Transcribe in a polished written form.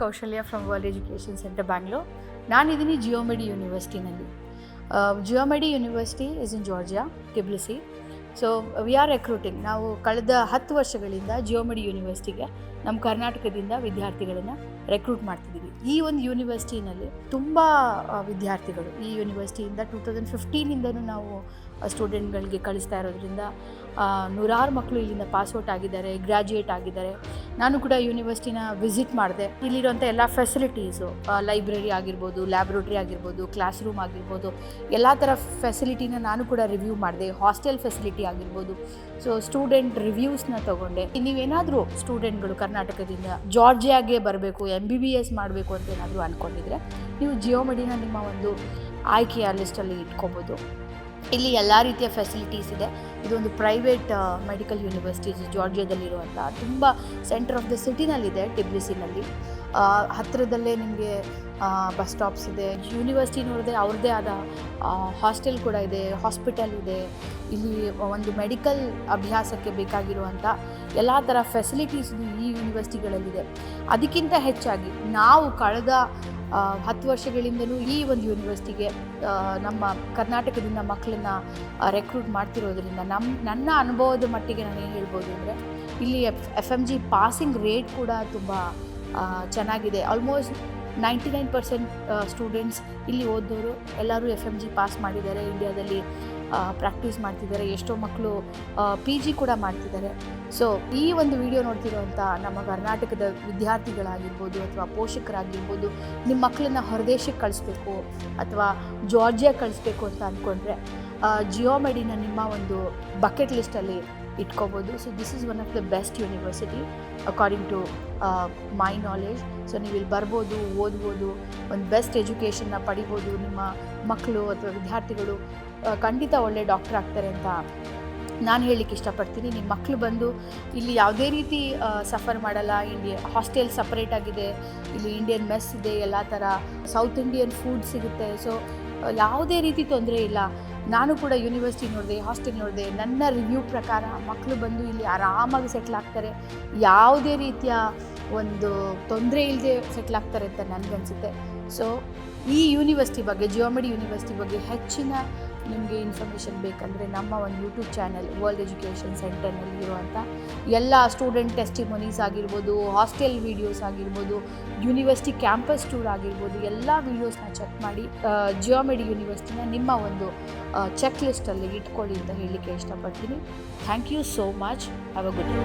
ಕೌಶಲ್ಯ from World Education Centre Bangalore. ನಾನಿದ್ದೀನಿ Geomedi ಯೂನಿವರ್ಸಿಟಿನಲ್ಲಿ. Geomedi University is in Georgia, Tbilisi. So we are recruiting. ನಾವು ಕಳೆದ 10 ವರ್ಷಗಳಿಂದ ಜಿಯೋಮೆಡಿ ಯೂನಿವರ್ಸಿಟಿಗೆ ನಮ್ಮ ಕರ್ನಾಟಕದಿಂದ ವಿದ್ಯಾರ್ಥಿಗಳನ್ನು ರೆಕ್ರೂಟ್ ಮಾಡ್ತಿದ್ದೀವಿ. ಈ ಒಂದು ಯೂನಿವರ್ಸಿಟಿನಲ್ಲಿ ತುಂಬ ವಿದ್ಯಾರ್ಥಿಗಳು ಈ ಯೂನಿವರ್ಸಿಟಿಯಿಂದ 2015ಇಂದನೂ ನಾವು ಸ್ಟೂಡೆಂಟ್ಗಳಿಗೆ ಕಳಿಸ್ತಾ ಇರೋದ್ರಿಂದ ನೂರಾರು ಮಕ್ಕಳು ಇಲ್ಲಿಂದ ಪಾಸ್ಔಟ್ ಆಗಿದ್ದಾರೆ, ಗ್ರ್ಯಾಜುಯೇಟ್ ಆಗಿದ್ದಾರೆ. ನಾನು ಕೂಡ ಯೂನಿವರ್ಸಿಟಿನ ವಿಸಿಟ್ ಮಾಡಿದೆ. ಇಲ್ಲಿರುವಂಥ ಎಲ್ಲ ಫೆಸಿಲಿಟೀಸು, ಲೈಬ್ರರಿ ಆಗಿರ್ಬೋದು, ಲ್ಯಾಬ್ರೇಟ್ರಿ ಆಗಿರ್ಬೋದು, ಕ್ಲಾಸ್ ರೂಮ್ ಆಗಿರ್ಬೋದು, ಎಲ್ಲ ಥರ ಫೆಸಿಲಿಟಿನ ನಾನು ಕೂಡ ರಿವ್ಯೂ ಮಾಡಿದೆ. ಹಾಸ್ಟೆಲ್ ಫೆಸಿಲಿಟಿ ಆಗಿರ್ಬೋದು. ಸೊ ಸ್ಟೂಡೆಂಟ್ ರಿವ್ಯೂಸ್ನ ತೊಗೊಂಡೆ. ನೀವೇನಾದರೂ ಸ್ಟೂಡೆಂಟ್ಗಳು ಕರ್ನಾಟಕದಿಂದ ಜಾರ್ಜಿಯಾಗೆ ಬರಬೇಕು, MBBS ಮಾಡಬೇಕು ಅಂತ ಏನಾದರೂ ಅಂದ್ಕೊಂಡಿದ್ರೆ ನೀವು ಜಿಯೋಮೆಡಿನ ನಿಮ್ಮ ಒಂದು ಆಯ್ಕೆಯ ಲಿಸ್ಟಲ್ಲಿ ಇಟ್ಕೋಬೋದು. ಇಲ್ಲಿ ಎಲ್ಲ ರೀತಿಯ ಫೆಸಿಲಿಟೀಸ್ ಇದೆ. ಇದೊಂದು ಪ್ರೈವೇಟ್ ಮೆಡಿಕಲ್ ಯೂನಿವರ್ಸಿಟಿ ಜಾರ್ಜಿಯಾದಲ್ಲಿರುವಂಥ, ತುಂಬ ಸೆಂಟರ್ ಆಫ್ ದ ಸಿಟಿನಲ್ಲಿದೆ, ಟಿಬ್ಲಿಸಿನಲ್ಲಿ. ಹತ್ತಿರದಲ್ಲೇ ನಿಮಗೆ ಬಸ್ ಸ್ಟಾಪ್ಸ್ ಇದೆ. ಯೂನಿವರ್ಸಿಟಿ ನೋಡಿದೆ ಅವ್ರದ್ದೇ ಆದ ಹಾಸ್ಟೆಲ್ ಕೂಡ ಇದೆ, ಹಾಸ್ಪಿಟಲ್ ಇದೆ. ಇಲ್ಲಿ ಒಂದು ಮೆಡಿಕಲ್ ಅಭ್ಯಾಸಕ್ಕೆ ಬೇಕಾಗಿರುವಂಥ ಎಲ್ಲ ಥರ ಫೆಸಿಲಿಟೀಸ್ ಈ ಯೂನಿವರ್ಸಿಟಿಗಳಲ್ಲಿದೆ. ಅದಕ್ಕಿಂತ ಹೆಚ್ಚಾಗಿ ನಾವು ಕಳೆದ 10 ವರ್ಷಗಳಿಂದಲೂ ಈ ಒಂದು ಯೂನಿವರ್ಸಿಟಿಗೆ ನಮ್ಮ ಕರ್ನಾಟಕದಿಂದ ಮಕ್ಕಳನ್ನ ರೆಕ್ರೂಟ್ ಮಾಡ್ತಿರೋದ್ರಿಂದ ನನ್ನ ಅನುಭವದ ಮಟ್ಟಿಗೆ ನಾನು ಏನು ಹೇಳ್ಬೋದು ಅಂದರೆ, ಇಲ್ಲಿ FMG ಪಾಸಿಂಗ್ ರೇಟ್ ಕೂಡ ತುಂಬ ಚೆನ್ನಾಗಿದೆ. ಆಲ್ಮೋಸ್ಟ್ 99% ಸ್ಟೂಡೆಂಟ್ಸ್ ಇಲ್ಲಿ ಓದೋರು ಎಲ್ಲರೂ FMG ಪಾಸ್ ಮಾಡಿದ್ದಾರೆ. ಇಂಡಿಯಾದಲ್ಲಿ ಪ್ರಾಕ್ಟೀಸ್ ಮಾಡ್ತಿದ್ದಾರೆ. ಎಷ್ಟೋ ಮಕ್ಕಳು PG ಕೂಡ ಮಾಡ್ತಿದ್ದಾರೆ. ಸೊ ಈ ಒಂದು ವಿಡಿಯೋ ನೋಡ್ತಿರೋವಂಥ ನಮ್ಮ ಕರ್ನಾಟಕದ ವಿದ್ಯಾರ್ಥಿಗಳಾಗಿರ್ಬೋದು ಅಥವಾ ಪೋಷಕರಾಗಿರ್ಬೋದು, ನಿಮ್ಮ ಮಕ್ಕಳನ್ನ ಹೊರದೇಶಕ್ಕೆ ಕಳಿಸ್ಬೇಕು ಅಥವಾ ಜಾರ್ಜಿಯಾ ಕಳಿಸ್ಬೇಕು ಅಂತ ಅಂದ್ಕೊಂಡ್ರೆ ಜಿಯೋಮೆಡಿನ ನಿಮ್ಮ ಒಂದು ಬಕೆಟ್ ಲಿಸ್ಟಲ್ಲಿ ಇಟ್ಕೋಬೋದು. So this is one of the best university according to my knowledge. So ನೀವು ಇಲ್ಲಿ ಬರ್ಬೋದು, ಓದ್ಬೋದು, ಒಂದು ಬೆಸ್ಟ್ ಎಜುಕೇಷನ್ನ ಪಡಿಬೋದು. ನಿಮ್ಮ ಮಕ್ಕಳು ಅಥವಾ ವಿದ್ಯಾರ್ಥಿಗಳು ಖಂಡಿತ ಒಳ್ಳೆ ಡಾಕ್ಟರ್ ಆಗ್ತಾರೆ ಅಂತ ನಾನು ಹೇಳಲಿಕ್ಕೆ ಇಷ್ಟಪಡ್ತೀನಿ. ನಿಮ್ಮ ಮಕ್ಕಳು ಬಂದು ಇಲ್ಲಿ ಯಾವುದೇ ರೀತಿ ಸಫರ್ ಮಾಡಲ್ಲ. ಹಾಸ್ಟೆಲ್ ಸಪ್ರೇಟ್ ಆಗಿದೆ, ಇಲ್ಲಿ ಇಂಡಿಯನ್ ಮೆಸ್ ಇದೆ, ಎಲ್ಲ ಥರ ಸೌತ್ ಇಂಡಿಯನ್ ಫುಡ್ ಸಿಗುತ್ತೆ. ಸೊ ಯಾವುದೇ ರೀತಿ ತೊಂದರೆ ಇಲ್ಲ. ನಾನು ಕೂಡ ಯೂನಿವರ್ಸಿಟಿ ನೋಡಿದೆ, ಹಾಸ್ಟೆಲ್ ನೋಡಿದೆ. ನನ್ನ ರಿವ್ಯೂ ಪ್ರಕಾರ ಮಕ್ಕಳು ಬಂದು ಇಲ್ಲಿ ಆರಾಮಾಗಿ ಸೆಟ್ಲ್ ಆಗ್ತಾರೆ. ಯಾವುದೇ ರೀತಿಯ ಒಂದು ತೊಂದರೆ ಇಲ್ಲದೆ ಸೆಟ್ಲ್ ಆಗ್ತಾರೆ ಅಂತ ನನಗನ್ಸುತ್ತೆ. ಸೊ ಈ ಯೂನಿವರ್ಸಿಟಿ ಬಗ್ಗೆ, ಜಿಯೋಮೆಡಿ ಯೂನಿವರ್ಸಿಟಿ ಬಗ್ಗೆ ಹೆಚ್ಚಿನ ನಿಮಗೆ ಇನ್ಫಾರ್ಮೇಷನ್ ಬೇಕಂದರೆ ನಮ್ಮ ಒಂದು ಯೂಟ್ಯೂಬ್ ಚಾನಲ್ ವರ್ಲ್ಡ್ ಎಜುಕೇಷನ್ ಸೆಂಟರ್ನಲ್ಲಿ ಇರುವಂಥ ಎಲ್ಲ ಸ್ಟೂಡೆಂಟ್ ಟೆಸ್ಟಿಮೊನೀಸ್ ಆಗಿರ್ಬೋದು, ಹಾಸ್ಟೆಲ್ ವೀಡಿಯೋಸ್ ಆಗಿರ್ಬೋದು, ಯೂನಿವರ್ಸಿಟಿ ಕ್ಯಾಂಪಸ್ ಟೂರ್ ಆಗಿರ್ಬೋದು, ಎಲ್ಲ ವೀಡಿಯೋಸ್ನ ಚೆಕ್ ಮಾಡಿ ಜಿಯೋಮೆಡಿ ಯೂನಿವರ್ಸಿಟಿನ ನಿಮ್ಮ ಒಂದು ಚೆಕ್ ಲಿಸ್ಟಲ್ಲಿ ಇಟ್ಕೊಳ್ಳಿ ಅಂತ ಹೇಳಲಿಕ್ಕೆ ಇಷ್ಟಪಡ್ತೀನಿ. Thank you so much. Have a good day.